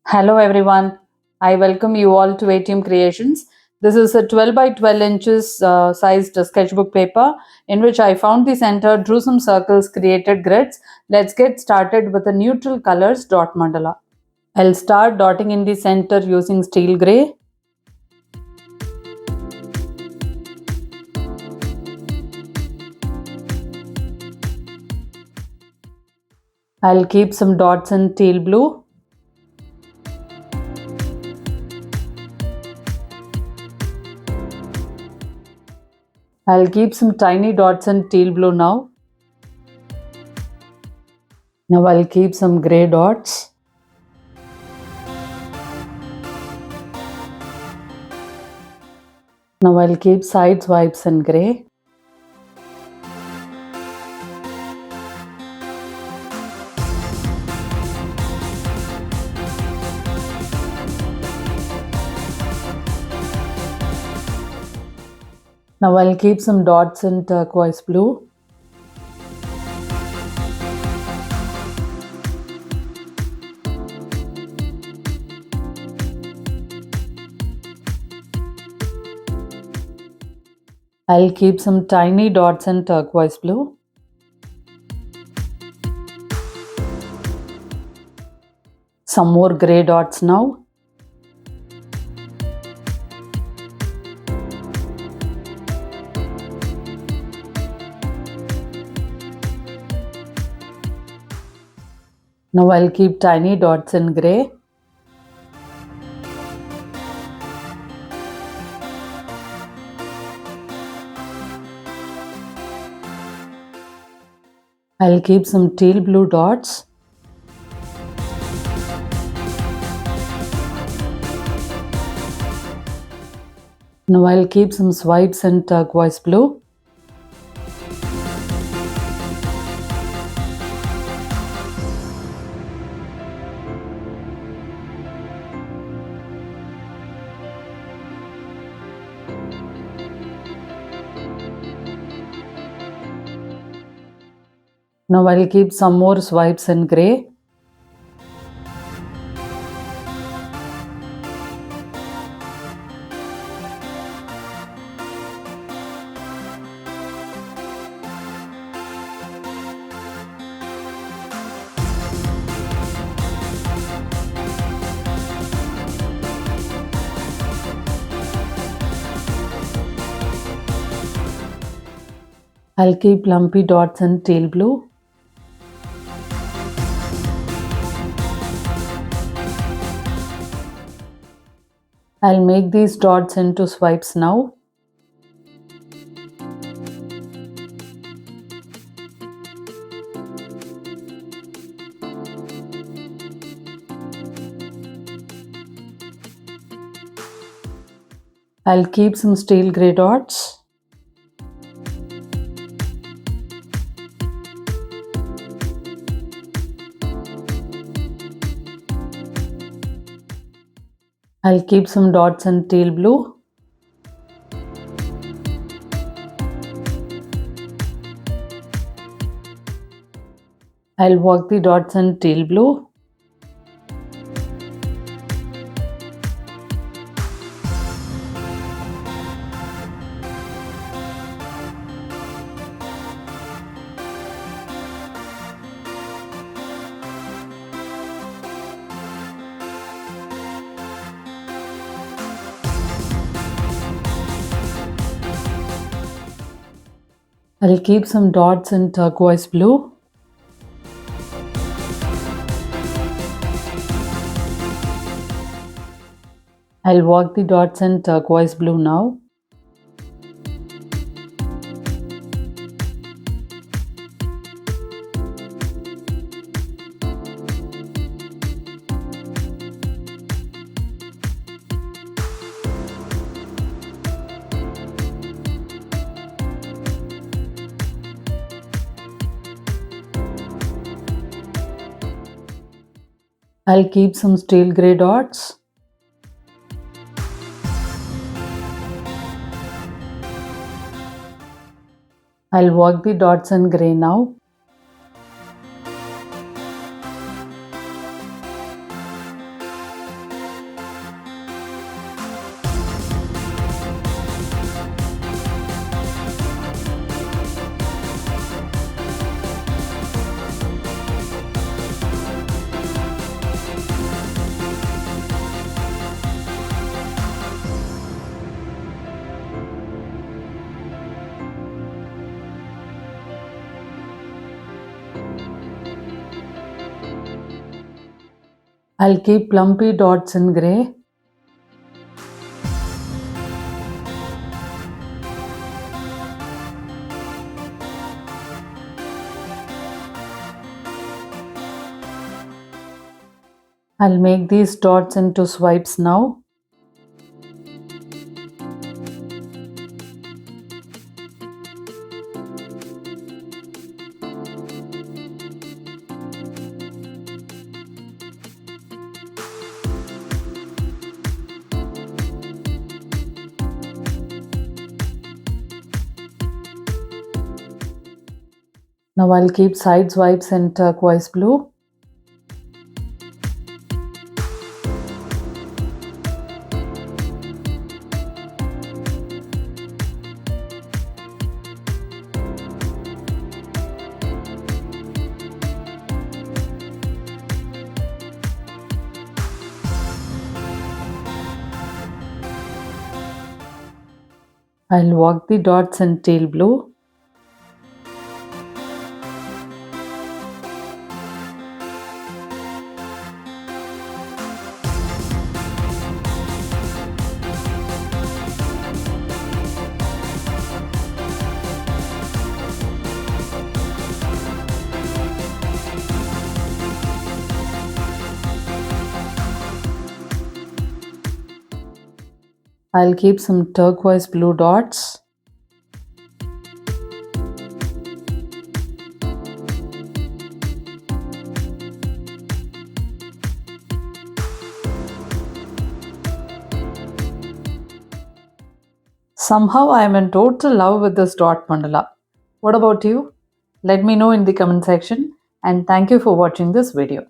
Hello everyone. I welcome you all to ATM Creations. This is a 12 by 12 inches sized sketchbook paper in which I found the center, drew some circles, created grids. Let's get started with the neutral colors dot mandala. I'll start dotting in the center using steel gray. I'll keep some dots in teal blue. I'll keep some tiny dots in teal blue now. Now I'll keep some gray dots. Now I'll keep side swipes in gray. Now I'll keep some dots in turquoise blue. I'll keep some tiny dots in turquoise blue. Some more gray dots now. Now I'll keep tiny dots in gray. I'll keep some teal blue dots. Now I'll keep some swipes in turquoise blue. Now I'll keep some more swipes in gray. I'll keep lumpy dots in teal blue. I'll make these dots into swipes now. I'll keep some steel gray dots. I'll keep some dots in teal blue. I'll work the dots in teal blue. I'll keep some dots in turquoise blue. I'll work the dots in turquoise blue now. I'll keep some steel gray dots. I'll work the dots in gray now. I'll keep plumpy dots in grey. I'll make these dots into swipes now. Now I'll keep side swipes in turquoise blue. I'll walk the dots in teal blue. I'll keep some turquoise blue dots. Somehow I am in total love with this dot mandala. What about you? Let me know in the comment section, and thank you for watching this video.